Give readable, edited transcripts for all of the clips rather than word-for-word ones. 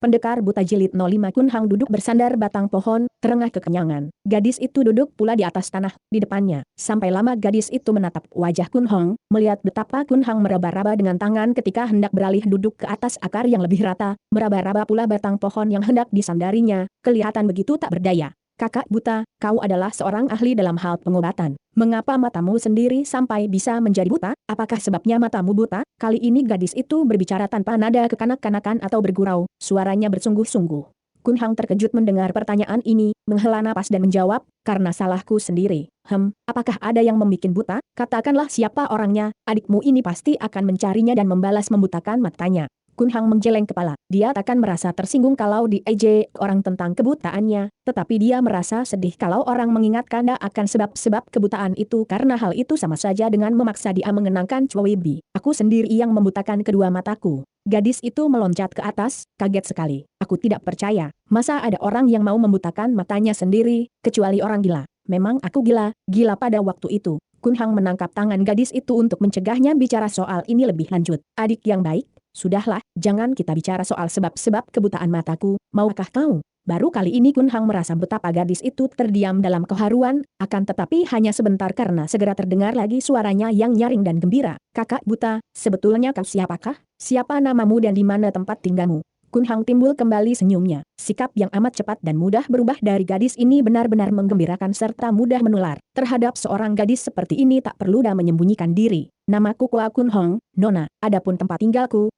Pendekar Buta Jilid 05. Kun Hang duduk bersandar batang pohon, terengah kekenyangan. Gadis itu duduk pula di atas tanah, di depannya. Sampai lama gadis itu menatap wajah Kun Hang, melihat betapa Kun Hang meraba-raba dengan tangan ketika hendak beralih duduk ke atas akar yang lebih rata, meraba-raba pula batang pohon yang hendak disandarinya, kelihatan begitu tak berdaya. Kakak buta, kau adalah seorang ahli dalam hal pengobatan. Mengapa matamu sendiri sampai bisa menjadi buta? Apakah sebabnya matamu buta? Kali ini gadis itu berbicara tanpa nada kekanak-kanakan atau bergurau, suaranya bersungguh-sungguh. Kun Hang terkejut mendengar pertanyaan ini, menghela napas dan menjawab, karena salahku sendiri. Apakah ada yang membikin buta? Katakanlah siapa orangnya, adikmu ini pasti akan mencarinya dan membalas membutakan matanya. Kun Hang menggeleng kepala. Dia takkan merasa tersinggung kalau diejek orang tentang kebutaannya, tetapi dia merasa sedih kalau orang mengingatkannya akan sebab-sebab kebutaan itu karena hal itu sama saja dengan memaksa dia mengenangkan Choi Bi. Aku sendiri yang membutakan kedua mataku. Gadis itu meloncat ke atas, kaget sekali. Aku tidak percaya, masa ada orang yang mau membutakan matanya sendiri, kecuali orang gila. Memang aku gila pada waktu itu. Kun Hang menangkap tangan gadis itu untuk mencegahnya bicara soal ini lebih lanjut. Adik yang baik, sudahlah, jangan kita bicara soal sebab-sebab kebutaan mataku, maukah kau? Baru kali ini Kun Hang merasa betapa gadis itu terdiam dalam keharuan, akan tetapi hanya sebentar karena segera terdengar lagi suaranya yang nyaring dan gembira. Kakak buta, sebetulnya kau siapakah? Siapa namamu dan di mana tempat tinggalmu? Kun Hang timbul kembali senyumnya. Sikap yang amat cepat dan mudah berubah dari gadis ini benar-benar menggembirakan serta mudah menular. Terhadap seorang gadis seperti ini tak perlu dah menyembunyikan diri. Namaku Kua Kun Hong, Nona. Adapun tempat tinggalku,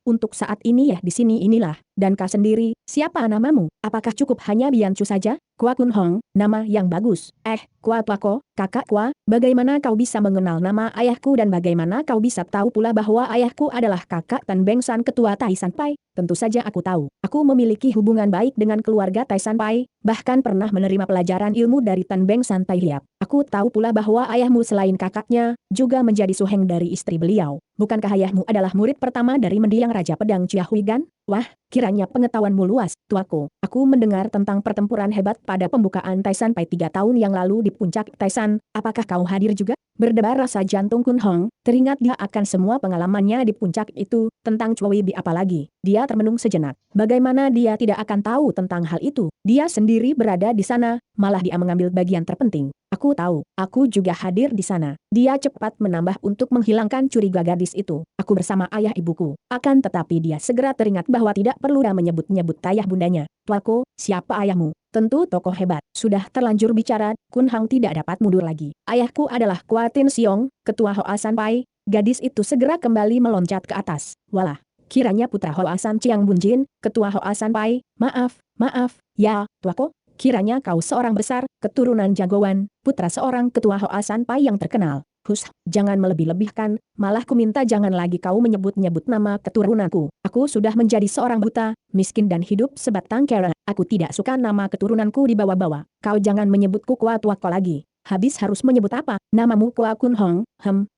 untuk saat ini ya di sini inilah. Dan kau sendiri, siapa namamu? Apakah cukup hanya Biancu saja? Kua Kun Hong, nama yang bagus. Kua Tuako, kakak Kua, bagaimana kau bisa mengenal nama ayahku dan bagaimana kau bisa tahu pula bahwa ayahku adalah kakak Tan Beng San ketua Tai San Pai? Tentu saja aku tahu. Aku memiliki hubungan baik dengan keluarga Tai San Pai, bahkan pernah menerima pelajaran ilmu dari Tan Beng San Tai Hiap. Aku tahu pula bahwa ayahmu selain kakaknya, juga menjadi suheng dari istri beliau. Bukankah ayahmu adalah murid pertama dari mendiang Raja Pedang Chia Huigan? Wah, kiranya pengetahuanmu luas, Tuako. Aku mendengar tentang pertempuran hebat pada pembukaan Taisan Pai 3 tahun yang lalu di puncak Taisan. Apakah kau hadir juga? Berdebar rasa jantung Kun Hong, teringat dia akan semua pengalamannya di puncak itu, tentang Choi Bi apalagi. Dia termenung sejenak. Bagaimana dia tidak akan tahu tentang hal itu? Dia sendiri berada di sana, malah dia mengambil bagian terpenting. Aku tahu, aku juga hadir di sana. Dia cepat menambah untuk menghilangkan curiga gadis itu. Aku bersama ayah ibuku. Akan tetapi dia segera teringat bahwa tidak perlu dah menyebut-nyebut ayah bundanya. Tuako, siapa ayahmu? Tentu tokoh hebat. Sudah terlanjur bicara, Kun Hang tidak dapat mundur lagi. Ayahku adalah Kua Tin Siong, ketua Hoa San Pai. Gadis itu segera kembali meloncat ke atas. Walah, kiranya putra Hoa San Chiang Bunjin, ketua Hoa San Pai. Maaf, ya, Tuako. Kiranya kau seorang besar, keturunan jagoan, putra seorang ketua Hoa San Pai yang terkenal. Jangan melebih-lebihkan, malah ku minta jangan lagi kau menyebut-nyebut nama keturunanku. Aku sudah menjadi seorang buta, miskin dan hidup sebatang kara. Aku tidak suka nama keturunanku dibawa-bawa. Kau jangan menyebutku Kua Tuako lagi. Habis harus menyebut apa? Namamu Kua Kun Hong.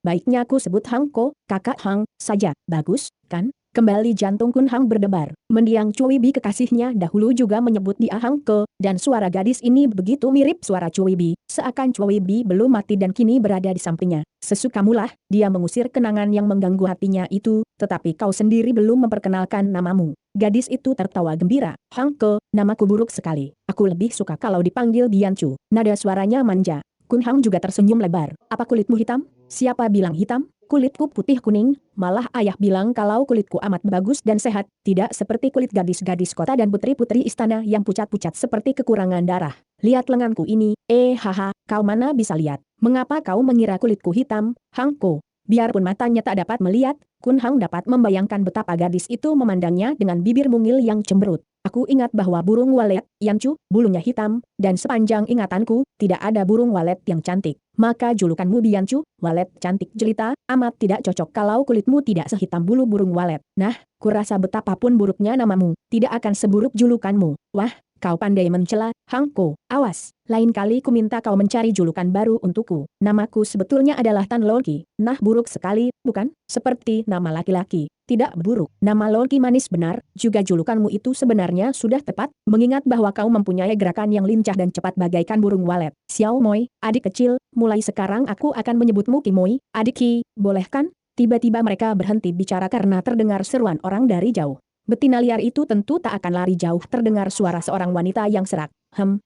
Baiknya aku sebut Hang Ko, kakak Hang, saja. Bagus, kan? Kembali jantung Kun Hang berdebar. Mendiang Choi Bi kekasihnya dahulu juga menyebut dia Hang Ke, dan suara gadis ini begitu mirip suara Choi Bi, seakan Choi Bi belum mati dan kini berada di sampingnya. Sesukamulah, dia mengusir kenangan yang mengganggu hatinya itu, tetapi kau sendiri belum memperkenalkan namamu. Gadis itu tertawa gembira. Hang Ke, namaku buruk sekali. Aku lebih suka kalau dipanggil Biancu. Nada suaranya manja. Kun Hang juga tersenyum lebar. Apa kulitmu hitam? Siapa bilang hitam? Kulitku putih kuning, malah ayah bilang kalau kulitku amat bagus dan sehat, tidak seperti kulit gadis-gadis kota dan putri-putri istana yang pucat-pucat seperti kekurangan darah. Lihat lenganku ini, kau mana bisa lihat? Mengapa kau mengira kulitku hitam, Hang Ko? Biarpun matanya tak dapat melihat, Kun Hang dapat membayangkan betapa gadis itu memandangnya dengan bibir mungil yang cemberut. Aku ingat bahwa burung walet, Yancu, bulunya hitam, dan sepanjang ingatanku, tidak ada burung walet yang cantik. Maka julukanmu Biancu, walet cantik jelita, amat tidak cocok kalau kulitmu tidak sehitam bulu burung walet. Nah, kurasa betapapun buruknya namamu, tidak akan seburuk julukanmu. Wah, kau pandai mencela, Hang Ko. Awas, lain kali ku minta kau mencari julukan baru untukku. Namaku sebetulnya adalah Tan Loki. Nah, buruk sekali, bukan? Seperti nama laki-laki. Tidak buruk. Nama Loki manis benar, juga julukanmu itu sebenarnya sudah tepat, mengingat bahwa kau mempunyai gerakan yang lincah dan cepat bagaikan burung walet. Xiao Moi, adik kecil, mulai sekarang aku akan menyebutmu Ki Moi, adik Ki, boleh kan? Tiba-tiba mereka berhenti bicara karena terdengar seruan orang dari jauh. Betina liar itu tentu tak akan lari jauh terdengar suara seorang wanita yang serak.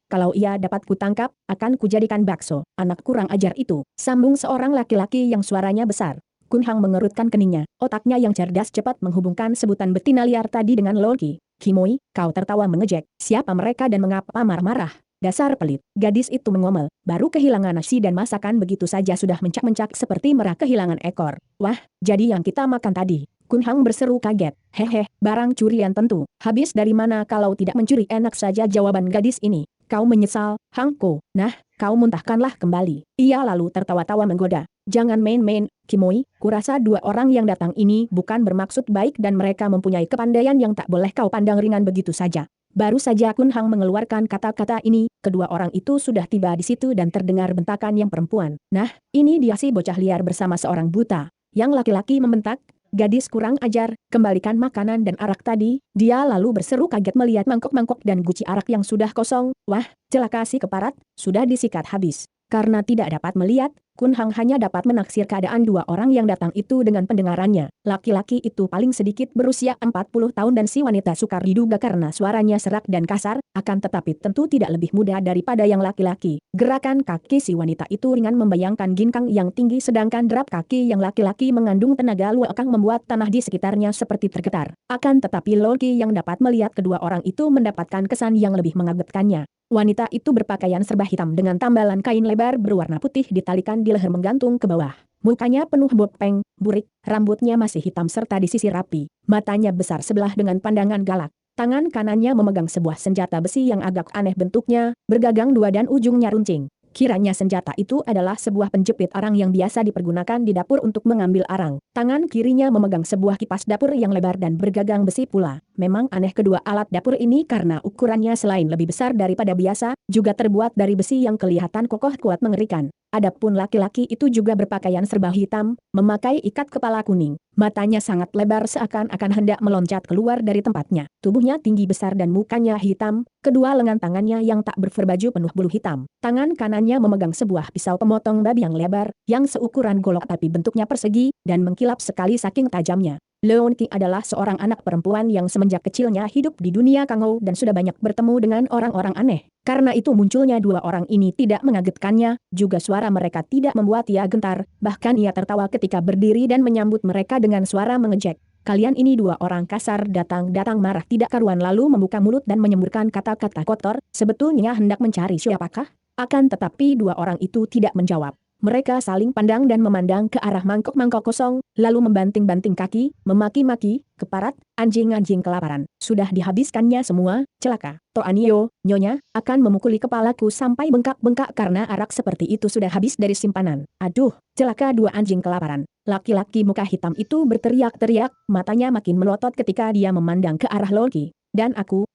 Kalau ia dapat kutangkap, akan kujadikan bakso. Anak kurang ajar itu, sambung seorang laki-laki yang suaranya besar. Kun Hang mengerutkan keningnya, otaknya yang cerdas cepat menghubungkan sebutan betina liar tadi dengan Loki. Kimoi, kau tertawa mengejek. Siapa mereka dan mengapa marah-marah? Dasar pelit. Gadis itu mengomel, baru kehilangan nasi dan masakan begitu saja sudah mencak-mencak seperti merah kehilangan ekor. Wah, jadi yang kita makan tadi. Kun Hang berseru kaget. Hehe, barang curian tentu. Habis dari mana kalau tidak mencuri? Enak saja jawaban gadis ini. Kau menyesal, Hang Ko. Nah, kau muntahkanlah kembali. Ia lalu tertawa-tawa menggoda. Jangan main-main, Kimoi. Kurasa dua orang yang datang ini bukan bermaksud baik dan mereka mempunyai kepandaian yang tak boleh kau pandang ringan begitu saja. Baru saja Kun Hang mengeluarkan kata-kata ini, kedua orang itu sudah tiba di situ dan terdengar bentakan yang perempuan. Nah, ini dia si bocah liar bersama seorang buta. Yang laki-laki membentak, gadis kurang ajar, kembalikan makanan dan arak tadi. Dia lalu berseru kaget melihat mangkok-mangkok dan guci arak yang sudah kosong. Wah, celaka si keparat, sudah disikat habis. Karena tidak dapat melihat, Kun Hang hanya dapat menaksir keadaan dua orang yang datang itu dengan pendengarannya. Laki-laki itu paling sedikit berusia 40 tahun dan si wanita sukar diduga karena suaranya serak dan kasar, akan tetapi tentu tidak lebih muda daripada yang laki-laki. Gerakan kaki si wanita itu ringan membayangkan ginkang yang tinggi sedangkan derap kaki yang laki-laki mengandung tenaga luakang membuat tanah di sekitarnya seperti tergetar. Akan tetapi Loki yang dapat melihat kedua orang itu mendapatkan kesan yang lebih mengagetkannya. Wanita itu berpakaian serba hitam dengan tambalan kain lebar berwarna putih ditalikan di leher menggantung ke bawah. Mukanya penuh bopeng, burik, rambutnya masih hitam serta disisir rapi. Matanya besar sebelah dengan pandangan galak. Tangan kanannya memegang sebuah senjata besi yang agak aneh bentuknya, bergagang dua dan ujungnya runcing. Kiranya senjata itu adalah sebuah penjepit arang yang biasa dipergunakan di dapur untuk mengambil arang. Tangan kirinya memegang sebuah kipas dapur yang lebar dan bergagang besi pula. Memang aneh kedua alat dapur ini karena ukurannya selain lebih besar daripada biasa, juga terbuat dari besi yang kelihatan kokoh kuat mengerikan. Adapun laki-laki itu juga berpakaian serba hitam, memakai ikat kepala kuning. Matanya sangat lebar seakan-akan hendak meloncat keluar dari tempatnya. Tubuhnya tinggi besar dan mukanya hitam, kedua lengan tangannya yang tak berbaju penuh bulu hitam. Tangan kanannya memegang sebuah pisau pemotong babi yang lebar, yang seukuran golok tapi bentuknya persegi, dan mengkilap sekali saking tajamnya. Leon Qi adalah seorang anak perempuan yang semenjak kecilnya hidup di dunia Kangou dan sudah banyak bertemu dengan orang-orang aneh. Karena itu munculnya dua orang ini tidak mengagetkannya, juga suara mereka tidak membuat ia gentar, bahkan ia tertawa ketika berdiri dan menyambut mereka dengan suara mengejek. Kalian ini dua orang kasar datang marah tidak karuan lalu membuka mulut dan menyemburkan kata-kata kotor, sebetulnya hendak mencari siapakah? Akan tetapi dua orang itu tidak menjawab. Mereka saling pandang dan memandang ke arah mangkok-mangkok kosong, lalu membanting-banting kaki, memaki-maki, keparat, anjing-anjing kelaparan. Sudah dihabiskannya semua, celaka. Toanio, nyonya, akan memukuli kepalaku sampai bengkak-bengkak karena arak seperti itu sudah habis dari simpanan. Aduh, celaka dua anjing kelaparan. Laki-laki muka hitam itu berteriak-teriak, matanya makin melotot ketika dia memandang ke arah Loki. Dan aku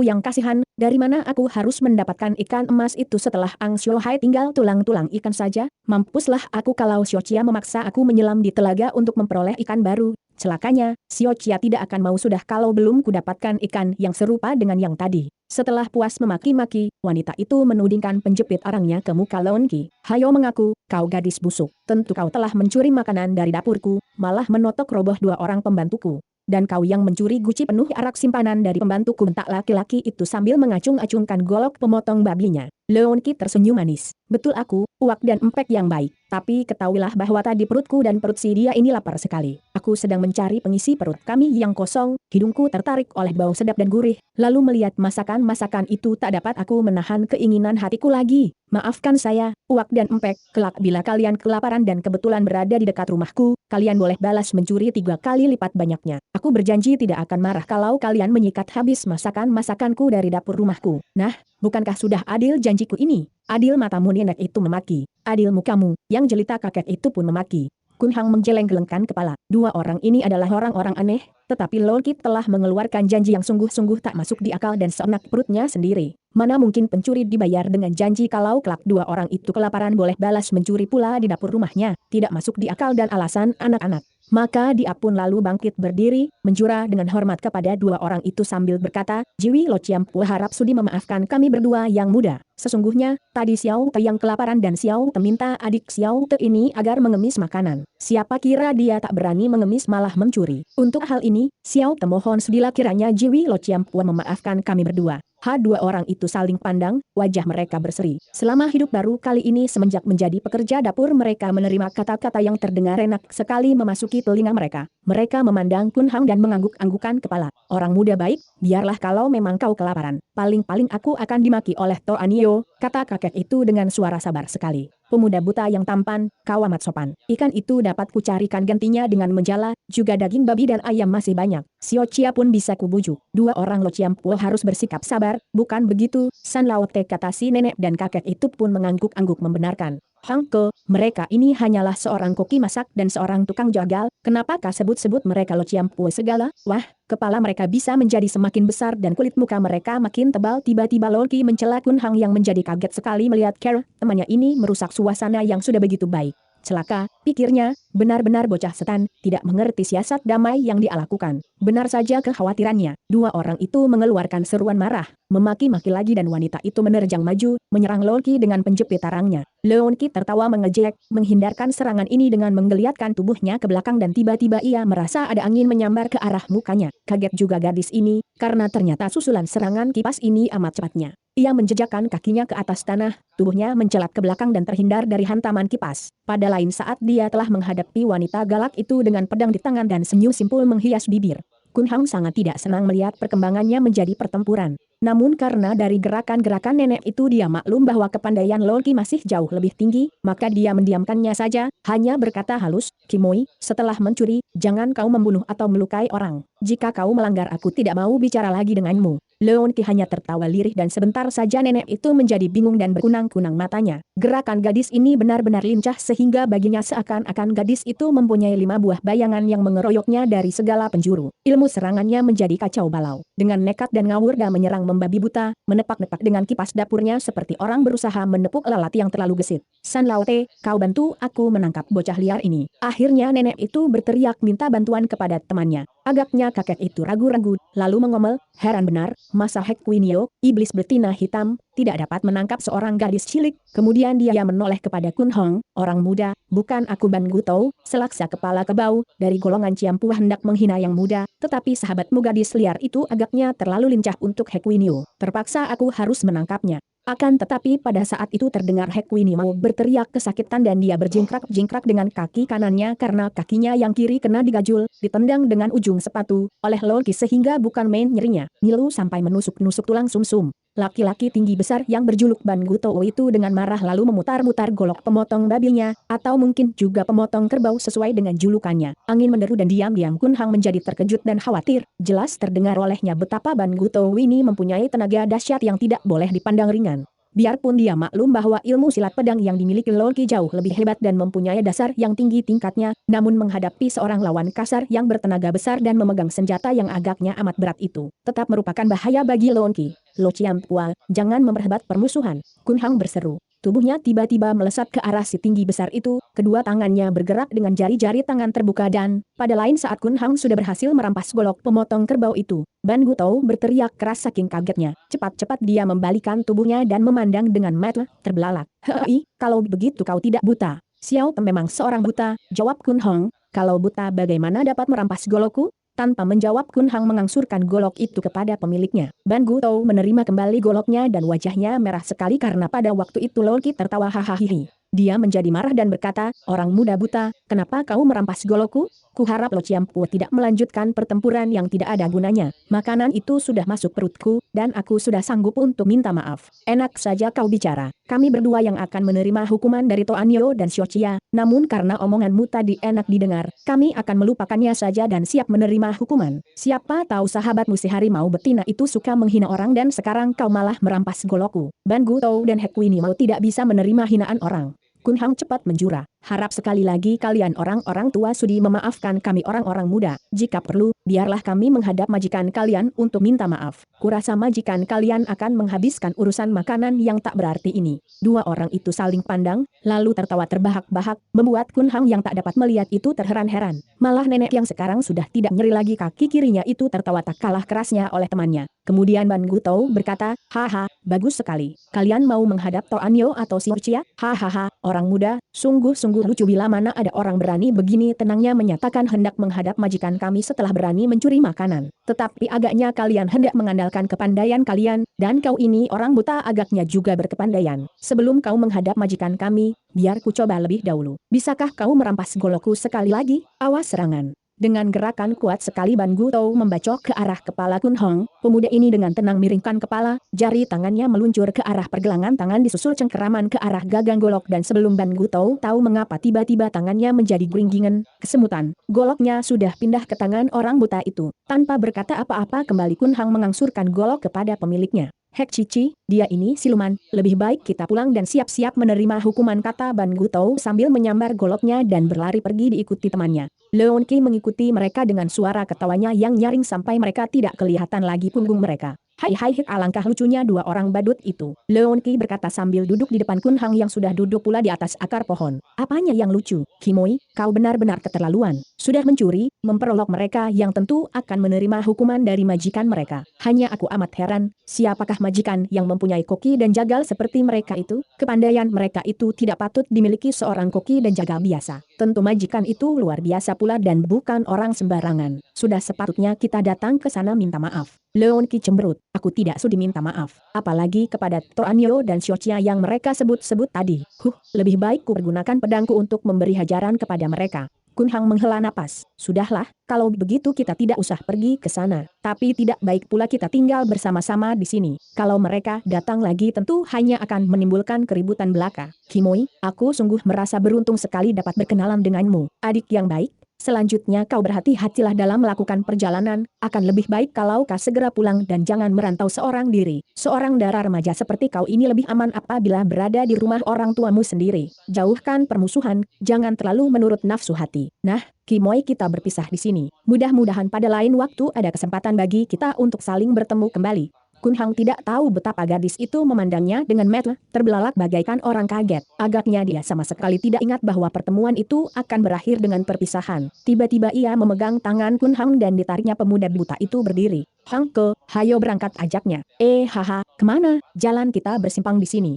yang kasihan, dari mana aku harus mendapatkan ikan emas itu setelah Ang Xiao Hai tinggal tulang-tulang ikan saja? Mampuslah aku kalau Xiao Chia memaksa aku menyelam di telaga untuk memperoleh ikan baru. Celakanya, Xiao Chia tidak akan mau sudah kalau belum kudapatkan ikan yang serupa dengan yang tadi. Setelah puas memaki-maki, wanita itu menudingkan penjepit arangnya ke muka Leon Qi. Hayo mengaku, kau gadis busuk, tentu kau telah mencuri makanan dari dapurku, malah menotok roboh dua orang pembantuku. Dan kau yang mencuri guci penuh arak simpanan dari pembantuku, bentak laki-laki itu sambil mengacung-acungkan golok pemotong babinya. Leon Qi tersenyum manis. Betul aku, uak dan empek yang baik. Tapi ketahuilah bahwa tadi perutku dan perut si dia ini lapar sekali. Aku sedang mencari pengisi perut kami yang kosong, hidungku tertarik oleh bau sedap dan gurih. Lalu melihat masakan-masakan itu tak dapat aku menahan keinginan hatiku lagi. Maafkan saya, uak dan empek, kelak bila kalian kelaparan dan kebetulan berada di dekat rumahku, kalian boleh balas mencuri 3 kali lipat banyaknya. Aku berjanji tidak akan marah kalau kalian menyikat habis masakan-masakanku dari dapur rumahku. Nah, bukankah sudah adil janjiku ini? Adil matamu, nenek itu memaki. Adil mukamu, yang jelita kakek itu pun memaki. Kun Hang menggeleng-gelengkan kepala. Dua orang ini adalah orang-orang aneh, tetapi Loki telah mengeluarkan janji yang sungguh-sungguh tak masuk di akal dan seenak perutnya sendiri. Mana mungkin pencuri dibayar dengan janji kalau kelak dua orang itu kelaparan boleh balas mencuri pula di dapur rumahnya. Tidak masuk di akal dan alasan anak-anak. Maka dia pun lalu bangkit berdiri, menjura dengan hormat kepada dua orang itu sambil berkata, Jiwi Lo Ciampu harap sudi memaafkan kami berdua yang muda. Sesungguhnya, tadi Xiao Te yang kelaparan dan Xiao Te minta adik Xiao Te ini agar mengemis makanan. Siapa kira dia tak berani mengemis malah mencuri. Untuk hal ini, Xiao Te mohon sudilah kiranya Jiwi Lo Ciampu memaafkan kami berdua. Dua orang itu saling pandang, wajah mereka berseri. Selama hidup baru kali ini semenjak menjadi pekerja dapur mereka menerima kata-kata yang terdengar enak sekali memasuki telinga mereka. Mereka memandang Kun Hang dan mengangguk-anggukan kepala. Orang muda baik, biarlah kalau memang kau kelaparan. Paling-paling aku akan dimaki oleh Toan Nio, kata kakek itu dengan suara sabar sekali. Pemuda buta yang tampan, kau amat sopan. Ikan itu dapat kucarikan gantinya dengan menjala, juga daging babi dan ayam masih banyak. Xio Chia pun bisa kubujuk. Dua orang Lo Ciampu harus bersikap sabar, bukan begitu? San Lao Te, kata si nenek dan kakek itu pun mengangguk-angguk membenarkan. Hang Ke, mereka ini hanyalah seorang koki masak dan seorang tukang jagal, kenapa kau sebut-sebut mereka Lo Ciampu segala? Wah, kepala mereka bisa menjadi semakin besar dan kulit muka mereka makin tebal. Tiba-tiba Loki mencela Kun Hang yang menjadi kaget sekali melihat Carol, temannya ini merusak suasana yang sudah begitu baik. Celaka, pikirnya, benar-benar bocah setan, tidak mengerti siasat damai yang dia lakukan. Benar saja kekhawatirannya, dua orang itu mengeluarkan seruan marah, memaki-maki lagi dan wanita itu menerjang maju, menyerang Loki dengan penjepit tarangnya. Loki tertawa mengejek, menghindarkan serangan ini dengan menggeliatkan tubuhnya ke belakang dan tiba-tiba ia merasa ada angin menyambar ke arah mukanya. Kaget juga gadis ini, karena ternyata susulan serangan kipas ini amat cepatnya. Ia menjejakkan kakinya ke atas tanah, tubuhnya mencelat ke belakang dan terhindar dari hantaman kipas. Pada lain saat dia telah menghadapi wanita galak itu dengan pedang di tangan dan senyum simpul menghias bibir. Kun Hang sangat tidak senang melihat perkembangannya menjadi pertempuran. Namun karena dari gerakan-gerakan nenek itu dia maklum bahwa kepandaian Loki masih jauh lebih tinggi, maka dia mendiamkannya saja, hanya berkata halus, Kimoi, setelah mencuri, jangan kau membunuh atau melukai orang. Jika kau melanggar aku tidak mau bicara lagi denganmu. Loki hanya tertawa lirih dan sebentar saja nenek itu menjadi bingung dan berkunang-kunang matanya. Gerakan gadis ini benar-benar lincah sehingga baginya seakan-akan gadis itu mempunyai 5 buah bayangan yang mengeroyoknya dari segala penjuru. Ilmu serangannya menjadi kacau balau. Dengan nekat dan ngawur dia menyerang membabi buta, menepak-nepak dengan kipas dapurnya seperti orang berusaha menepuk lalat yang terlalu gesit. San Lao Te, kau bantu aku menangkap bocah liar ini. Akhirnya nenek itu berteriak minta bantuan kepada temannya. Agaknya kakek itu ragu-ragu, lalu mengomel, heran benar, masa Hek Winio, iblis betina hitam, tidak dapat menangkap seorang gadis cilik. Kemudian dia menoleh kepada Kun Hong, orang muda, bukan aku Ban Gu Tou, selaksa kepala kebau, dari golongan Ciampu hendak menghina yang muda, tetapi sahabatmu gadis liar itu agaknya terlalu lincah untuk Hek Winio. Terpaksa aku harus menangkapnya. Akan tetapi pada saat itu terdengar Hek Winio berteriak kesakitan dan dia berjingkrak-jingkrak dengan kaki kanannya karena kakinya yang kiri kena digajul, ditendang dengan ujung sepatu, oleh Loki sehingga bukan main nyerinya, ngilu sampai menusuk-nusuk tulang sumsum. Laki-laki tinggi besar yang berjuluk Ban Gu Tou itu dengan marah lalu memutar-mutar golok pemotong babinya, atau mungkin juga pemotong kerbau sesuai dengan julukannya. Angin menderu dan diam-diam Kun Hang menjadi terkejut dan khawatir, jelas terdengar olehnya betapa Ban Gu Tou ini mempunyai tenaga dahsyat yang tidak boleh dipandang ringan. Biarpun dia maklum bahwa ilmu silat pedang yang dimiliki Loki jauh lebih hebat dan mempunyai dasar yang tinggi tingkatnya, namun menghadapi seorang lawan kasar yang bertenaga besar dan memegang senjata yang agaknya amat berat itu, tetap merupakan bahaya bagi Loki. Lo Ciampu, jangan memperhebat permusuhan, Kun Hang berseru. Tubuhnya tiba-tiba melesat ke arah si tinggi besar itu, kedua tangannya bergerak dengan jari-jari tangan terbuka dan, pada lain saat Kun Hang sudah berhasil merampas golok pemotong kerbau itu, Ban Gu Tou berteriak keras saking kagetnya. Cepat-cepat dia membalikan tubuhnya dan memandang dengan mata terbelalak. Hei, kalau begitu kau tidak buta. Xiao Te memang seorang buta, jawab Kun Hong. Kalau buta bagaimana dapat merampas golokku? Tanpa menjawab Kun Hang mengangsurkan golok itu kepada pemiliknya. Ban Gu Tou menerima kembali goloknya dan wajahnya merah sekali karena pada waktu itu Loki tertawa hahaha. Dia menjadi marah dan berkata, orang muda buta, kenapa kau merampas golokku? Kuharap Lo Ciampu tidak melanjutkan pertempuran yang tidak ada gunanya. Makanan itu sudah masuk perutku, dan aku sudah sanggup untuk minta maaf. Enak saja kau bicara. Kami berdua yang akan menerima hukuman dari Toan Nio dan Xiao Chia, namun karena omonganmu tadi enak didengar, kami akan melupakannya saja dan siap menerima hukuman. Siapa tahu sahabatmu si harimau betina itu suka menghina orang dan sekarang kau malah merampas golokku. Ban Gu Tou dan Hek Winnie mau tidak bisa menerima hinaan orang. Kun Hang cepat menjura. Harap sekali lagi kalian orang-orang tua sudi memaafkan kami orang-orang muda. Jika perlu, biarlah kami menghadap majikan kalian untuk minta maaf. Kurasa majikan kalian akan menghabiskan urusan makanan yang tak berarti ini. Dua orang itu saling pandang, lalu tertawa terbahak-bahak, membuat Kun Hang yang tak dapat melihat itu terheran-heran. Malah nenek yang sekarang sudah tidak nyeri lagi kaki kirinya itu tertawa tak kalah kerasnya oleh temannya. Kemudian Ban Gutou berkata, haha, bagus sekali. Kalian mau menghadap Toanyo atau si Chia? Hahaha, orang muda, sungguh-sungguh lucu bila mana ada orang berani begini tenangnya menyatakan hendak menghadap majikan kami setelah berani mencuri makanan. Tetapi agaknya kalian hendak mengandalkan kepandaian kalian, dan kau ini orang buta agaknya juga berkepandaian. Sebelum kau menghadap majikan kami, biar ku coba lebih dahulu. Bisakah kau merampas golokku sekali lagi? Awas serangan. Dengan gerakan kuat sekali Ban Gutou membacok ke arah kepala Kun Hong, pemuda ini dengan tenang miringkan kepala, jari tangannya meluncur ke arah pergelangan tangan disusul cengkeraman ke arah gagang golok dan sebelum Ban Gutou tahu mengapa tiba-tiba tangannya menjadi geringgingan, kesemutan, goloknya sudah pindah ke tangan orang buta itu. Tanpa berkata apa-apa kembali Kun Hong mengangsurkan golok kepada pemiliknya. Hek Cici, dia ini siluman, lebih baik kita pulang dan siap-siap menerima hukuman kata Ban Gutou sambil menyambar goloknya dan berlari pergi diikuti temannya. Leon Qi mengikuti mereka dengan suara ketawanya yang nyaring sampai mereka tidak kelihatan lagi punggung mereka. Hai hai hek alangkah lucunya dua orang badut itu. Leon Qi berkata sambil duduk di depan Kun Hang yang sudah duduk pula di atas akar pohon. Apanya yang lucu? Kimoi, kau benar-benar keterlaluan. Sudah mencuri, memperolok mereka yang tentu akan menerima hukuman dari majikan mereka. Hanya aku amat heran, siapakah majikan yang mempunyai koki dan jagal seperti mereka itu? Kepandaian mereka itu tidak patut dimiliki seorang koki dan jagal biasa. Tentu majikan itu luar biasa pula dan bukan orang sembarangan. Sudah sepatutnya kita datang ke sana minta maaf. Leon Qi cemberut, aku tidak sudi minta maaf, apalagi kepada Toanyo dan Xiaoqia yang mereka sebut-sebut tadi. Lebih baik ku pergunakan pedangku untuk memberi hajaran kepada mereka. Kun Hang menghela napas, sudahlah, kalau begitu kita tidak usah pergi ke sana, tapi tidak baik pula kita tinggal bersama-sama di sini. Kalau mereka datang lagi tentu hanya akan menimbulkan keributan belaka. Kimoi, aku sungguh merasa beruntung sekali dapat berkenalan denganmu, adik yang baik. Selanjutnya kau berhati-hatilah dalam melakukan perjalanan, akan lebih baik kalau kau segera pulang dan jangan merantau seorang diri. Seorang dara remaja seperti kau ini lebih aman apabila berada di rumah orang tuamu sendiri. Jauhkan permusuhan, jangan terlalu menurut nafsu hati. Nah, Kimoi kita berpisah di sini. Mudah-mudahan pada lain waktu ada kesempatan bagi kita untuk saling bertemu kembali. Kun Hang tidak tahu betapa gadis itu memandangnya dengan mata terbelalak bagaikan orang kaget. Agaknya dia sama sekali tidak ingat bahwa pertemuan itu akan berakhir dengan perpisahan. Tiba-tiba ia memegang tangan Kun Hang dan ditariknya pemuda buta itu berdiri. Hang Ke, hayo berangkat ajaknya. Haha, kemana? Jalan kita bersimpang di sini.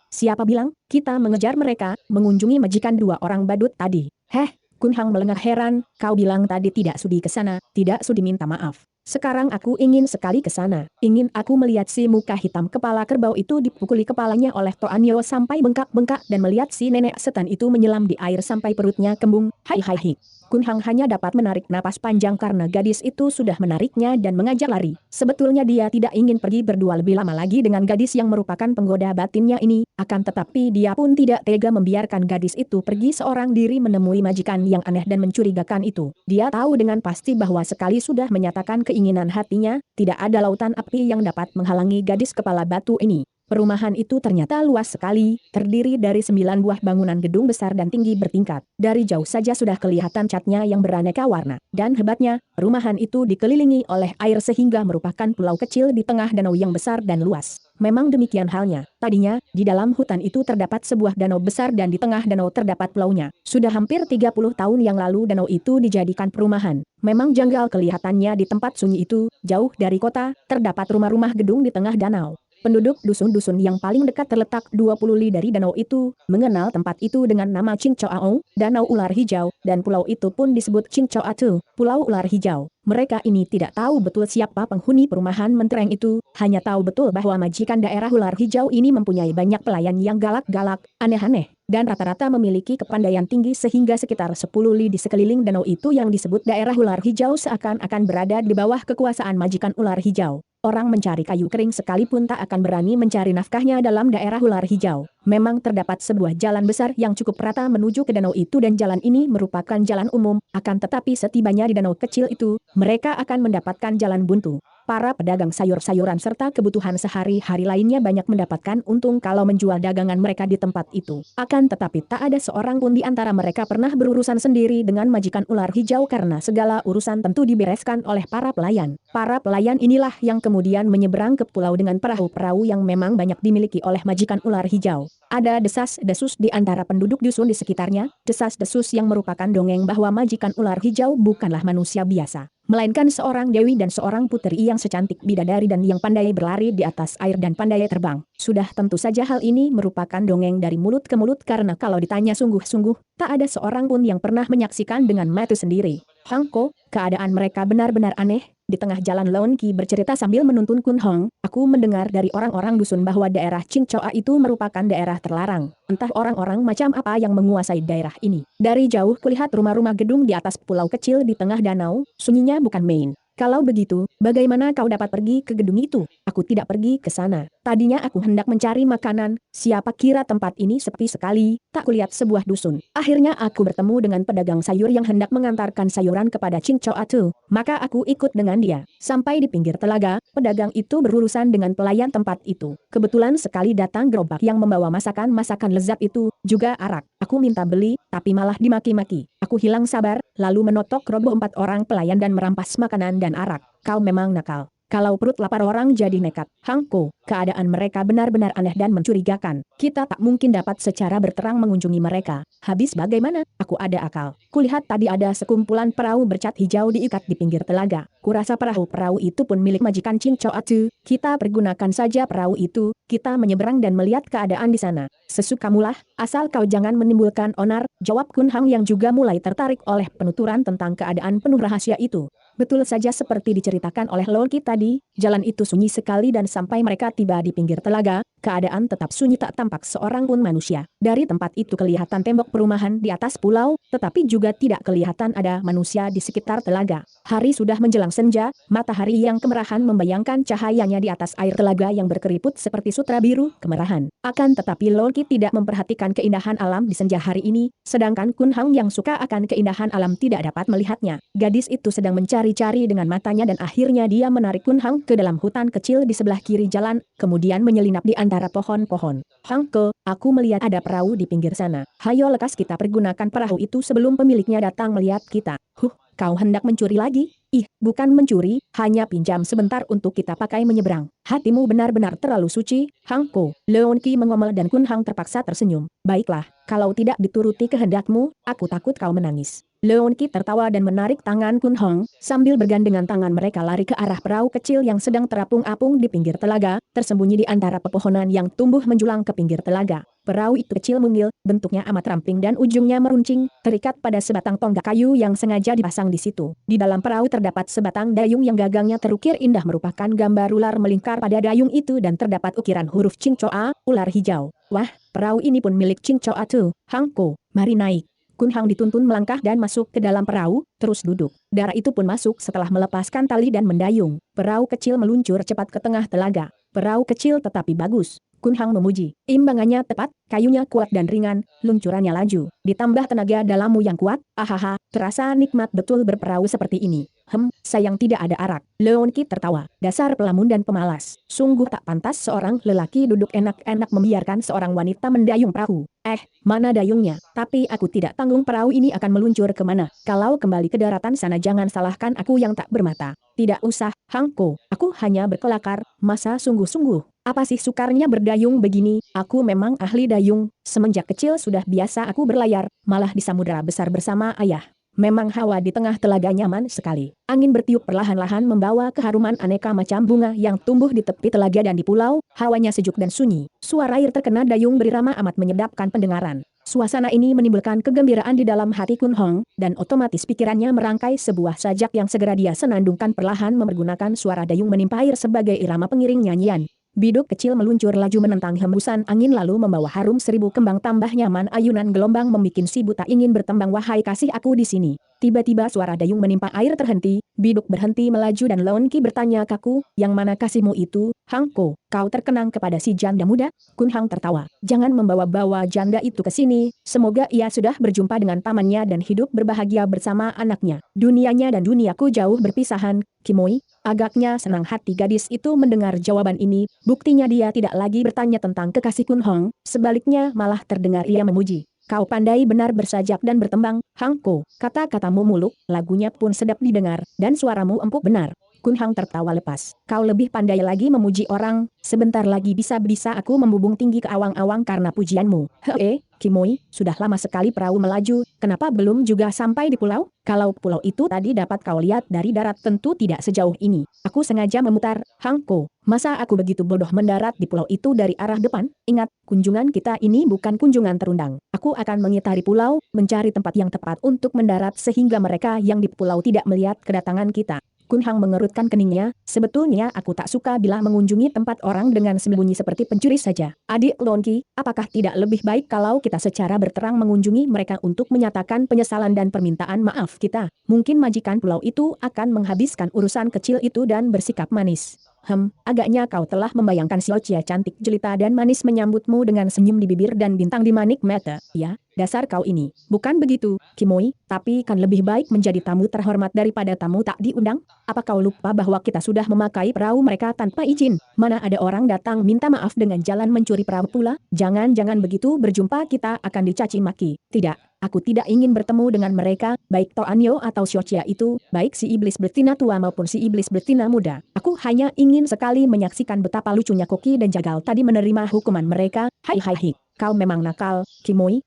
Siapa bilang? Kita mengejar mereka, mengunjungi majikan dua orang badut tadi. Kun Hang melengah heran, kau bilang tadi tidak sudi ke sana, tidak sudi minta maaf. Sekarang aku ingin sekali ke sana. Ingin aku melihat si muka hitam kepala kerbau itu dipukuli kepalanya oleh Toanyo sampai bengkak-bengkak dan melihat si nenek setan itu menyelam di air sampai perutnya kembung. Hai. Kun Hang hanya dapat menarik napas panjang karena gadis itu sudah menariknya dan mengajak lari. Sebetulnya dia tidak ingin pergi berdua lebih lama lagi dengan gadis yang merupakan penggoda batinnya ini, akan tetapi dia pun tidak tega membiarkan gadis itu pergi seorang diri menemui majikan yang aneh dan mencurigakan itu. Dia tahu dengan pasti bahwa sekali sudah menyatakan keinginan hatinya, tidak ada lautan api yang dapat menghalangi gadis kepala batu ini. Perumahan itu ternyata luas sekali, terdiri dari 9 buah bangunan gedung besar dan tinggi bertingkat. Dari jauh saja sudah kelihatan catnya yang beraneka warna. Dan hebatnya, perumahan itu dikelilingi oleh air sehingga merupakan pulau kecil di tengah danau yang besar dan luas. Memang demikian halnya. Tadinya, di dalam hutan itu terdapat sebuah danau besar dan di tengah danau terdapat pulaunya. Sudah hampir 30 tahun yang lalu danau itu dijadikan perumahan. Memang janggal kelihatannya di tempat sunyi itu, jauh dari kota, terdapat rumah-rumah gedung di tengah danau. Penduduk dusun-dusun yang paling dekat terletak 20 li dari danau itu, mengenal tempat itu dengan nama Qingcoao, Danau Ular Hijau, dan pulau itu pun disebut Qingcoatu, Pulau Ular Hijau. Mereka ini tidak tahu betul siapa penghuni perumahan mentereng itu, hanya tahu betul bahwa majikan daerah Ular Hijau ini mempunyai banyak pelayan yang galak-galak, aneh-aneh, dan rata-rata memiliki kepandaian tinggi sehingga sekitar 10 li di sekeliling danau itu yang disebut daerah Ular Hijau seakan-akan berada di bawah kekuasaan majikan Ular Hijau. Orang mencari kayu kering sekalipun tak akan berani mencari nafkahnya dalam daerah Ular Hijau. Memang terdapat sebuah jalan besar yang cukup rata menuju ke danau itu dan jalan ini merupakan jalan umum, akan tetapi setibanya di danau kecil itu, mereka akan mendapatkan jalan buntu. Para pedagang sayur-sayuran serta kebutuhan sehari-hari lainnya banyak mendapatkan untung kalau menjual dagangan mereka di tempat itu. Akan tetapi tak ada seorang pun di antara mereka pernah berurusan sendiri dengan majikan ular hijau karena segala urusan tentu dibereskan oleh para pelayan. Para pelayan inilah yang kemudian menyeberang ke pulau dengan perahu-perahu yang memang banyak dimiliki oleh majikan ular hijau. Ada desas-desus di antara penduduk dusun di sekitarnya, desas-desus yang merupakan dongeng bahwa majikan ular hijau bukanlah manusia biasa, melainkan seorang dewi dan seorang puteri yang secantik bidadari dan yang pandai berlari di atas air dan pandai terbang. Sudah tentu saja hal ini merupakan dongeng dari mulut ke mulut karena kalau ditanya sungguh-sungguh, tak ada seorang pun yang pernah menyaksikan dengan mata sendiri. Hangko, keadaan mereka benar-benar aneh. Di tengah jalan Leon Qi bercerita sambil menuntun Kun Hong, aku mendengar dari orang-orang dusun bahwa daerah Qingchoa itu merupakan daerah terlarang. Entah orang-orang macam apa yang menguasai daerah ini. Dari jauh kulihat rumah-rumah gedung di atas pulau kecil di tengah danau, sunyinya bukan main. Kalau begitu, bagaimana kau dapat pergi ke gedung itu? Aku tidak pergi ke sana. Tadinya aku hendak mencari makanan, siapa kira tempat ini sepi sekali, tak kulihat sebuah dusun. Akhirnya aku bertemu dengan pedagang sayur yang hendak mengantarkan sayuran kepada Qingchoa Tu, maka aku ikut dengan dia. Sampai di pinggir telaga, pedagang itu berurusan dengan pelayan tempat itu. Kebetulan sekali datang gerobak yang membawa masakan-masakan lezat itu, juga arak. Aku minta beli, tapi malah dimaki-maki. Aku hilang sabar, lalu menotok roboh 4 orang pelayan dan merampas makanan dan arak. Kau memang nakal. Kalau perut lapar orang jadi nekat. Hangko, keadaan mereka benar-benar aneh dan mencurigakan. Kita tak mungkin dapat secara berterang mengunjungi mereka. Habis bagaimana? Aku ada akal. Kulihat tadi ada sekumpulan perahu bercat hijau diikat di pinggir telaga. Kurasa perahu-perahu itu pun milik majikan Qingchoa Tu. Kita pergunakan saja perahu itu, kita menyeberang dan melihat keadaan di sana. Sesukamulah, asal kau jangan menimbulkan onar, jawab Kun Hang yang juga mulai tertarik oleh penuturan tentang keadaan penuh rahasia itu. Betul saja seperti diceritakan oleh Lol Ki tadi, jalan itu sunyi sekali dan sampai mereka tiba di pinggir telaga, keadaan tetap sunyi tak tampak seorang pun manusia. Dari tempat itu kelihatan tembok perumahan di atas pulau, tetapi juga tidak kelihatan ada manusia di sekitar telaga. Hari sudah menjelang senja, matahari yang kemerahan membayangkan cahayanya di atas air telaga yang berkeriput seperti sutra biru kemerahan. Akan tetapi Lol Ki tidak memperhatikan keindahan alam di senja hari ini, sedangkan Kun Hang yang suka akan keindahan alam tidak dapat melihatnya. Gadis itu sedang mencari-cari dengan matanya dan akhirnya dia menarik Kun Hang ke dalam hutan kecil di sebelah kiri jalan, kemudian menyelinap di antara pohon-pohon. Hangko, aku melihat ada perahu di pinggir sana. Hayo lekas kita pergunakan perahu itu sebelum pemiliknya datang melihat kita. Kau hendak mencuri lagi? Ih, bukan mencuri, hanya pinjam sebentar untuk kita pakai menyeberang. Hatimu benar-benar terlalu suci, Hangko. Leon Qi mengomel dan Kun Hang terpaksa tersenyum. Baiklah, kalau tidak dituruti kehendakmu, aku takut kau menangis. Leon Qi tertawa dan menarik tangan Kun Hong, sambil bergandengan tangan mereka lari ke arah perahu kecil yang sedang terapung-apung di pinggir telaga, tersembunyi di antara pepohonan yang tumbuh menjulang ke pinggir telaga. Perahu itu kecil mungil, bentuknya amat ramping dan ujungnya meruncing, terikat pada sebatang tonggak kayu yang sengaja dipasang di situ. Di dalam perahu terdapat sebatang dayung yang gagangnya terukir indah merupakan gambar ular melingkar pada dayung itu dan terdapat ukiran huruf Qingchoa, ular hijau. Wah, perahu ini pun milik Qingchoa Tu. Hangko, mari naik. Kun Hang dituntun melangkah dan masuk ke dalam perahu, terus duduk. Darah itu pun masuk setelah melepaskan tali dan mendayung. Perahu kecil meluncur cepat ke tengah telaga. Perahu kecil tetapi bagus. Kun Hang memuji. Imbangannya tepat, kayunya kuat dan ringan, luncurannya laju. Ditambah tenaga dalammu yang kuat, ahaha, terasa nikmat betul berperahu seperti ini. Sayang tidak ada arak. Leon Qi tertawa. Dasar pelamun dan pemalas. Sungguh tak pantas seorang lelaki duduk enak-enak membiarkan seorang wanita mendayung perahu. Mana dayungnya? Tapi aku tidak tanggung perahu ini akan meluncur kemana. Kalau kembali ke daratan sana jangan salahkan aku yang tak bermata. Tidak usah, Hangko. Aku hanya berkelakar, masa sungguh-sungguh. Apa sih sukarnya berdayung begini? Aku memang ahli dayung. Semenjak kecil sudah biasa aku berlayar, malah di samudera besar bersama ayah. Memang hawa di tengah telaga nyaman sekali. Angin bertiup perlahan-lahan membawa keharuman aneka macam bunga yang tumbuh di tepi telaga dan di pulau, hawanya sejuk dan sunyi. Suara air terkena dayung berirama amat menyedapkan pendengaran. Suasana ini menimbulkan kegembiraan di dalam hati Kun Hong, dan otomatis pikirannya merangkai sebuah sajak yang segera dia senandungkan perlahan mempergunakan suara dayung menimpa air sebagai irama pengiring nyanyian. Biduk kecil meluncur laju menentang hembusan angin lalu membawa harum 1000 kembang tambah nyaman ayunan gelombang membikin si buta ingin bertembang wahai kasih aku di sini. Tiba-tiba suara dayung menimpa air terhenti, Biduk berhenti melaju dan Leon Ki bertanya kaku, yang mana kasihmu itu, Hang Ko? Kau terkenang kepada si janda muda? Kun Hang tertawa. Jangan membawa-bawa janda itu ke sini, semoga ia sudah berjumpa dengan pamannya dan hidup berbahagia bersama anaknya. Dunianya dan duniaku jauh berpisahan, Kimoi. Agaknya senang hati gadis itu mendengar jawaban ini, buktinya dia tidak lagi bertanya tentang kekasih Kun Hong, sebaliknya malah terdengar ia memuji. Kau pandai benar bersajak dan bertembang, Hang Ko. Kata-katamu muluk, lagunya pun sedap didengar, dan suaramu empuk benar. Kun Hang tertawa lepas. Kau lebih pandai lagi memuji orang, sebentar lagi bisa-bisa aku membubung tinggi ke awang-awang karena pujianmu. Kimoi, sudah lama sekali perahu melaju, kenapa belum juga sampai di pulau? Kalau pulau itu tadi dapat kau lihat dari darat tentu tidak sejauh ini. Aku sengaja memutar, Hang Ko. Masa aku begitu bodoh mendarat di pulau itu dari arah depan? Ingat, kunjungan kita ini bukan kunjungan terundang. Aku akan mengitari pulau, mencari tempat yang tepat untuk mendarat sehingga mereka yang di pulau tidak melihat kedatangan kita. Kun Hang mengerutkan keningnya, sebetulnya aku tak suka bila mengunjungi tempat orang dengan sembunyi seperti pencuri saja. Adik Leon Ki, apakah tidak lebih baik kalau kita secara berterang mengunjungi mereka untuk menyatakan penyesalan dan permintaan maaf kita? Mungkin majikan pulau itu akan menghabiskan urusan kecil itu dan bersikap manis. Agaknya kau telah membayangkan Xiao cantik jelita dan manis menyambutmu dengan senyum di bibir dan bintang di manik mata. Ya, dasar kau ini. Bukan begitu, Kimoi, tapi kan lebih baik menjadi tamu terhormat daripada tamu tak diundang? Apa kau lupa bahwa kita sudah memakai perahu mereka tanpa izin? Mana ada orang datang minta maaf dengan jalan mencuri perahu pula? Jangan-jangan begitu berjumpa kita akan dicaci maki. Tidak. Aku tidak ingin bertemu dengan mereka, baik Toanyo atau Xiao itu, baik si iblis betina tua maupun si iblis betina muda. Aku hanya ingin sekali menyaksikan betapa lucunya Koki dan Jagal tadi menerima hukuman mereka. Hai, kau memang nakal, Kimoi.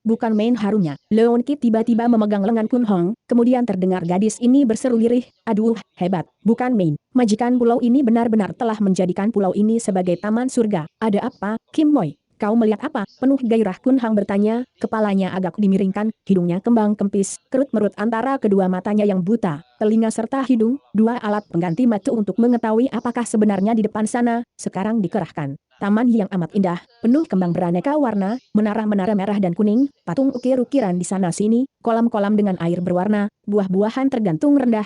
Bukan main harunya. Leon Ki tiba-tiba memegang lengan Kun Hong, kemudian terdengar gadis ini berseru lirih, aduh, hebat, bukan main. Majikan pulau ini benar-benar telah menjadikan pulau ini sebagai taman surga. Ada apa, Kimoi? Kau melihat apa? Penuh gairah Kun Hang bertanya, kepalanya agak dimiringkan, hidungnya kembang kempis, kerut-merut antara kedua matanya yang buta, telinga serta hidung, dua alat pengganti mata untuk mengetahui apakah sebenarnya di depan sana, sekarang dikerahkan. Taman yang amat indah, penuh kembang beraneka warna, menara-menara merah dan kuning, patung ukir-ukiran di sana-sini, kolam-kolam dengan air berwarna, buah-buahan tergantung rendah,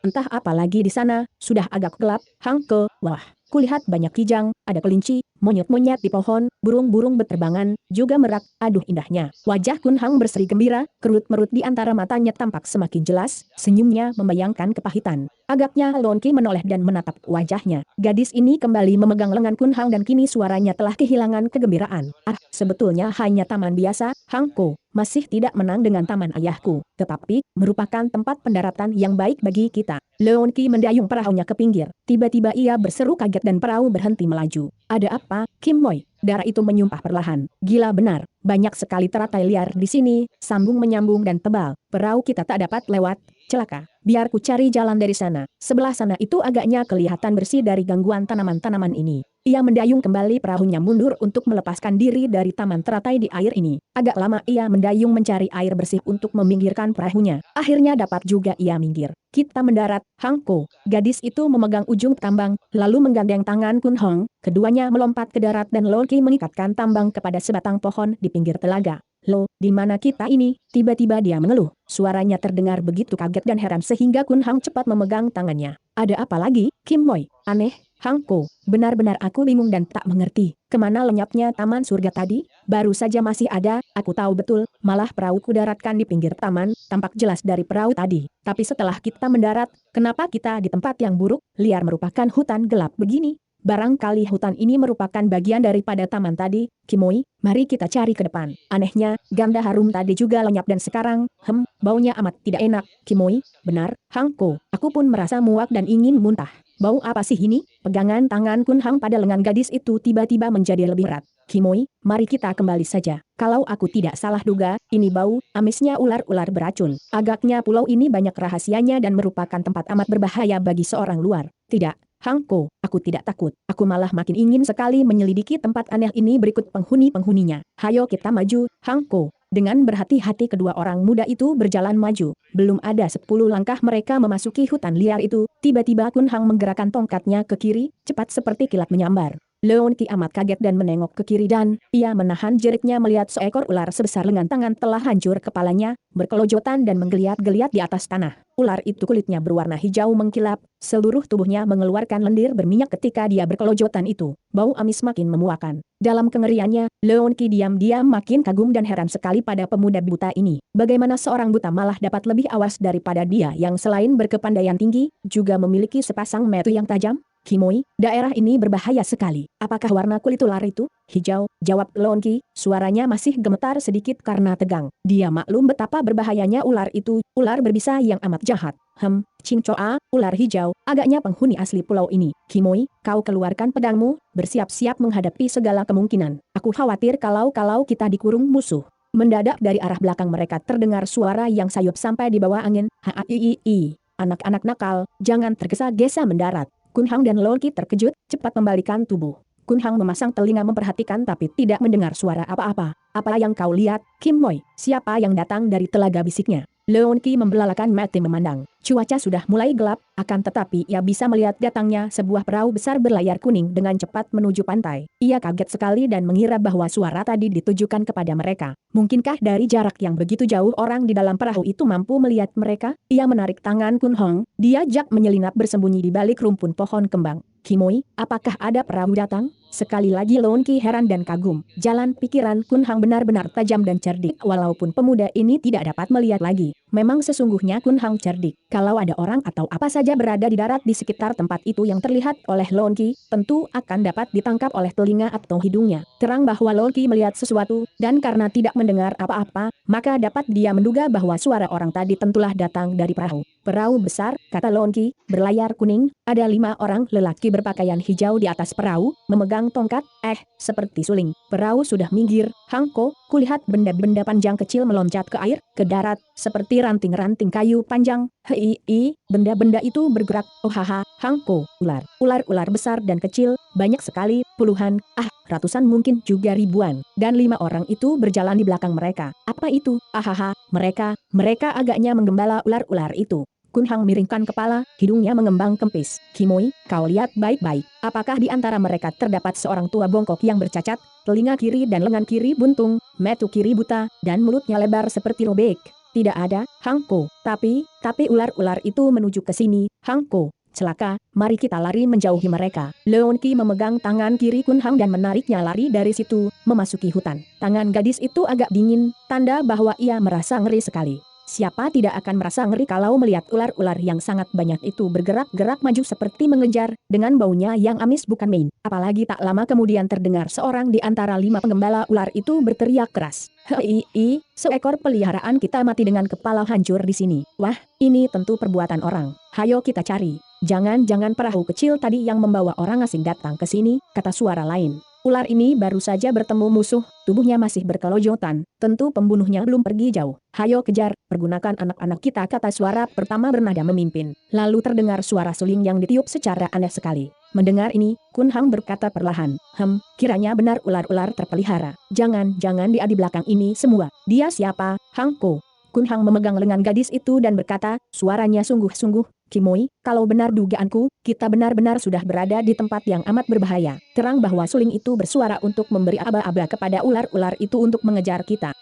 entah apa lagi di sana, sudah agak gelap, Hang Ke, wah. Kulihat banyak kijang, ada kelinci, monyet-monyet di pohon, burung-burung berterbangan, juga merak, aduh indahnya. Wajah Kun Hang berseri gembira, kerut-merut di antara matanya tampak semakin jelas, senyumnya membayangkan kepahitan. Agaknya Leon Ki menoleh dan menatap wajahnya. Gadis ini kembali memegang lengan Kun Hang dan kini suaranya telah kehilangan kegembiraan. Sebetulnya hanya taman biasa, Hang Ko. Masih tidak menang dengan taman ayahku, tetapi merupakan tempat pendaratan yang baik bagi kita. Leon Ki mendayung perahunya ke pinggir. Tiba-tiba ia berseru kaget dan perahu berhenti melaju. Ada apa, Kimoi? Darah itu menyumpah perlahan. Gila benar, banyak sekali teratai liar di sini, sambung-menyambung dan tebal. Perahu kita tak dapat lewat. Celaka, biar ku cari jalan dari sana. Sebelah sana itu agaknya kelihatan bersih dari gangguan tanaman-tanaman ini. Ia mendayung kembali perahunya mundur untuk melepaskan diri dari taman teratai di air ini. Agak lama ia mendayung mencari air bersih untuk meminggirkan perahunya. Akhirnya dapat juga ia minggir. Kita mendarat, Hang Ko. Gadis itu memegang ujung tambang, lalu menggandeng tangan Kun Hong. Keduanya melompat ke darat dan Leon Ki mengikatkan tambang kepada sebatang pohon di pinggir telaga. Lo, di mana kita ini? Tiba-tiba dia mengeluh. Suaranya terdengar begitu kaget dan heran sehingga Kun Hang cepat memegang tangannya. Ada apa lagi, Kimoi? Aneh, Hang Ko. Benar-benar aku bingung dan tak mengerti. Kemana lenyapnya taman surga tadi? Baru saja masih ada, aku tahu betul, malah perahu ku daratkan di pinggir taman, tampak jelas dari perahu tadi. Tapi setelah kita mendarat, kenapa kita di tempat yang buruk, liar merupakan hutan gelap begini? Barangkali hutan ini merupakan bagian daripada taman tadi, Kimoi, mari kita cari ke depan. Anehnya, ganda harum tadi juga lenyap dan sekarang, baunya amat tidak enak, Kimoi, benar, Hang Ko. Aku pun merasa muak dan ingin muntah. Bau apa sih ini? Pegangan tangan Kun Hang pada lengan gadis itu tiba-tiba menjadi lebih erat. Kimoi, mari kita kembali saja. Kalau aku tidak salah duga, ini bau, amisnya ular-ular beracun. Agaknya pulau ini banyak rahasianya dan merupakan tempat amat berbahaya bagi seorang luar. Tidak. Hang Ko, aku tidak takut. Aku malah makin ingin sekali menyelidiki tempat aneh ini berikut penghuni-penghuninya. Hayo kita maju, Hang Ko. Dengan berhati-hati kedua orang muda itu berjalan maju. Belum ada 10 langkah mereka memasuki hutan liar itu, tiba-tiba Kun Hang menggerakkan tongkatnya ke kiri, cepat seperti kilat menyambar. Leon Ki amat kaget dan menengok ke kiri dan ia menahan jeritnya melihat seekor ular sebesar lengan tangan telah hancur kepalanya, berkelojotan dan menggeliat-geliat di atas tanah. Ular itu kulitnya berwarna hijau mengkilap, seluruh tubuhnya mengeluarkan lendir berminyak ketika dia berkelojotan itu. Bau amis makin memuakan. Dalam kengeriannya, Leon Ki diam-diam makin kagum dan heran sekali pada pemuda buta ini. Bagaimana seorang buta malah dapat lebih awas daripada dia yang selain berkepandaian tinggi, juga memiliki sepasang mata yang tajam? Kimoi, daerah ini berbahaya sekali. Apakah warna kulit ular itu? Hijau, jawab Leon Ki, suaranya masih gemetar sedikit karena tegang. Dia maklum betapa berbahayanya ular itu, ular berbisa yang amat jahat. Cingcoa, ular hijau, agaknya penghuni asli pulau ini. Kimoi, kau keluarkan pedangmu, bersiap-siap menghadapi segala kemungkinan. Aku khawatir kalau kita dikurung musuh. Mendadak dari arah belakang mereka terdengar suara yang sayup sampai di bawah angin. Anak-anak nakal, jangan tergesa-gesa mendarat. Kun Hang dan Leon Ki terkejut, cepat membalikan tubuh. Kun Hang memasang telinga memperhatikan tapi tidak mendengar suara apa-apa. Apa yang kau lihat, Kim Moi? Siapa yang datang dari telaga, bisiknya? Leon Ki membelalakan mata memandang. Cuaca sudah mulai gelap, akan tetapi ia bisa melihat datangnya sebuah perahu besar berlayar kuning dengan cepat menuju pantai. Ia kaget sekali dan mengira bahwa suara tadi ditujukan kepada mereka. Mungkinkah dari jarak yang begitu jauh orang di dalam perahu itu mampu melihat mereka? Ia menarik tangan Kun Hong, diajak menyelinap bersembunyi di balik rumpun pohon kembang. Kimoi, apakah ada perahu datang? Sekali lagi Leon Ki heran dan kagum. Jalan pikiran Kun Hang benar-benar tajam dan cerdik. Walaupun pemuda ini tidak dapat melihat lagi. Memang sesungguhnya Kun Hang cerdik. Kalau ada orang atau apa saja berada di darat di sekitar tempat itu yang terlihat oleh Leon Ki, tentu akan dapat ditangkap oleh telinga atau hidungnya. Terang bahwa Leon Ki melihat sesuatu, dan karena tidak mendengar apa-apa, maka dapat dia menduga bahwa suara orang tadi tentulah datang dari perahu. Perahu besar, kata Leon Ki, berlayar kuning, ada 5 orang lelaki berpakaian hijau di atas perahu, memegang tongkat, seperti suling. Perahu sudah minggir. Hangko, kulihat benda-benda panjang kecil meloncat ke air, ke darat, seperti ranting-ranting kayu panjang. Benda-benda itu bergerak. Hangko, ular besar dan kecil, banyak sekali, puluhan, ratusan mungkin juga ribuan. Dan 5 orang itu berjalan di belakang mereka. Apa itu? Mereka agaknya menggembala ular-ular itu. Kun Hang miringkan kepala, hidungnya mengembang kempis. Kimoi, kau lihat baik-baik. Apakah di antara mereka terdapat seorang tua bongkok yang bercacat, telinga kiri dan lengan kiri buntung, mata kiri buta, dan mulutnya lebar seperti robek? Tidak ada, Hangko. Tapi ular-ular itu menuju ke sini, Hangko. Celaka, mari kita lari menjauhi mereka. Leon Ki memegang tangan kiri Kun Hang dan menariknya lari dari situ, memasuki hutan. Tangan gadis itu agak dingin, tanda bahwa ia merasa ngeri sekali. Siapa tidak akan merasa ngeri kalau melihat ular-ular yang sangat banyak itu bergerak-gerak maju seperti mengejar, dengan baunya yang amis bukan main. Apalagi tak lama kemudian terdengar seorang di antara 5 penggembala ular itu berteriak keras. Seekor peliharaan kita mati dengan kepala hancur di sini. Wah, ini tentu perbuatan orang. Hayo kita cari. Jangan-jangan perahu kecil tadi yang membawa orang asing datang ke sini, kata suara lain. Ular ini baru saja bertemu musuh, tubuhnya masih berkelojotan, tentu pembunuhnya belum pergi jauh. Hayo kejar, pergunakan anak-anak kita, kata suara pertama bernada memimpin. Lalu terdengar suara suling yang ditiup secara aneh sekali. Mendengar ini, Kun Hang berkata perlahan, kiranya benar ular-ular terpelihara. Jangan dia di belakang ini semua. Dia siapa, Hangko? Kun Hang memegang lengan gadis itu dan berkata, suaranya sungguh-sungguh, Kimoi, kalau benar dugaanku, kita benar-benar sudah berada di tempat yang amat berbahaya. Terang bahwa suling itu bersuara untuk memberi aba-aba kepada ular-ular itu untuk mengejar kita.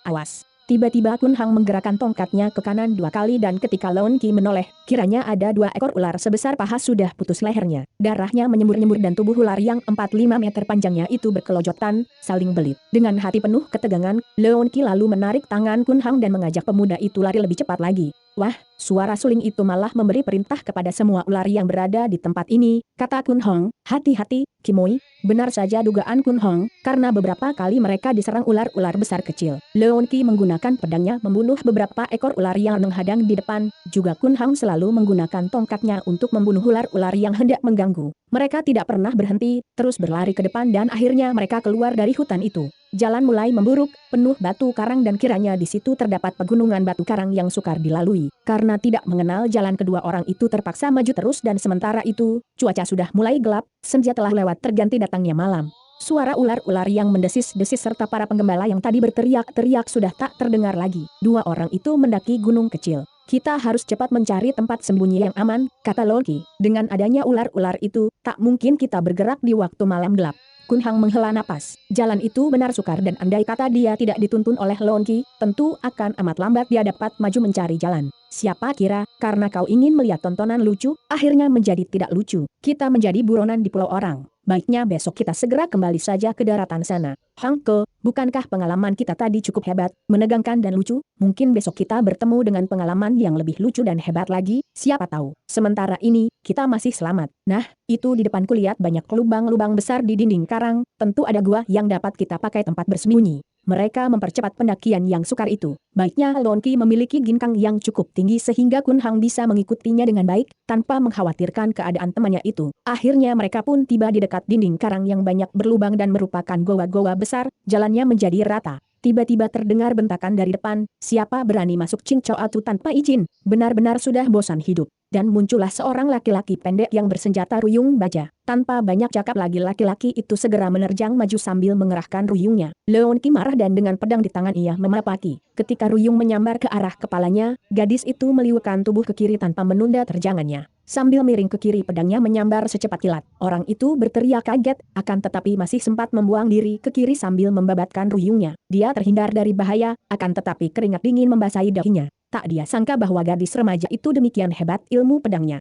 Awas. Tiba-tiba Kun Hang menggerakkan tongkatnya ke kanan 2 kali dan ketika Leon Ki menoleh, kiranya ada 2 ekor ular sebesar paha sudah putus lehernya. Darahnya menyembur-nyembur dan tubuh ular yang 4-5 meter panjangnya itu berkelojotan, saling belit. Dengan hati penuh ketegangan, Leon Ki lalu menarik tangan Kun Hang dan mengajak pemuda itu lari lebih cepat lagi. Wah, suara suling itu malah memberi perintah kepada semua ular yang berada di tempat ini, kata Kun Hong. Hati-hati, Kimoi, benar saja dugaan Kun Hong, karena beberapa kali mereka diserang ular-ular besar kecil. Leon Ki menggunakan pedangnya membunuh beberapa ekor ular yang menghadang di depan, juga Kun Hong selalu menggunakan tongkatnya untuk membunuh ular-ular yang hendak mengganggu. Mereka tidak pernah berhenti, terus berlari ke depan dan akhirnya mereka keluar dari hutan itu. Jalan mulai memburuk, penuh batu karang dan kiranya di situ terdapat pegunungan batu karang yang sukar dilalui. Karena tidak mengenal jalan, kedua orang itu terpaksa maju terus dan sementara itu, cuaca sudah mulai gelap, senja telah lewat terganti datangnya malam. Suara ular-ular yang mendesis-desis serta para penggembala yang tadi berteriak-teriak sudah tak terdengar lagi. 2 orang itu mendaki gunung kecil. Kita harus cepat mencari tempat sembunyi yang aman, kata Loki. Dengan adanya ular-ular itu, tak mungkin kita bergerak di waktu malam gelap. Kun Hang menghela napas. Jalan itu benar sukar dan andai kata dia tidak dituntun oleh Loki, tentu akan amat lambat dia dapat maju mencari jalan. Siapa kira, karena kau ingin melihat tontonan lucu, akhirnya menjadi tidak lucu. Kita menjadi buronan di pulau orang. Baiknya besok kita segera kembali saja ke daratan sana. Hang Ke, bukankah pengalaman kita tadi cukup hebat, menegangkan dan lucu? Mungkin besok kita bertemu dengan pengalaman yang lebih lucu dan hebat lagi, siapa tahu. Sementara ini, kita masih selamat. Nah, itu di depanku lihat banyak lubang-lubang besar di dinding karang, tentu ada gua yang dapat kita pakai tempat bersembunyi. Mereka mempercepat pendakian yang sukar itu. Baiknya Loki memiliki ginkang yang cukup tinggi sehingga Kun Hang bisa mengikutinya dengan baik, tanpa mengkhawatirkan keadaan temannya itu. Akhirnya mereka pun tiba di dekat dinding karang yang banyak berlubang dan merupakan goa-goa besar, jalannya menjadi rata. Tiba-tiba terdengar bentakan dari depan, siapa berani masuk Cincau Atu tanpa izin, benar-benar sudah bosan hidup. Dan muncullah seorang laki-laki pendek yang bersenjata ruyung baja. Tanpa banyak cakap lagi laki-laki itu segera menerjang maju sambil mengerahkan ruyungnya. Loki marah dan dengan pedang di tangan ia memapaki. Ketika ruyung menyambar ke arah kepalanya, gadis itu meliurkan tubuh ke kiri tanpa menunda terjangannya. Sambil miring ke kiri pedangnya menyambar secepat kilat. Orang itu berteriak kaget, akan tetapi masih sempat membuang diri ke kiri sambil membabatkan ruyungnya. Dia terhindar dari bahaya, akan tetapi keringat dingin membasahi dahinya. Tak dia sangka bahwa gadis remaja itu demikian hebat ilmu pedangnya.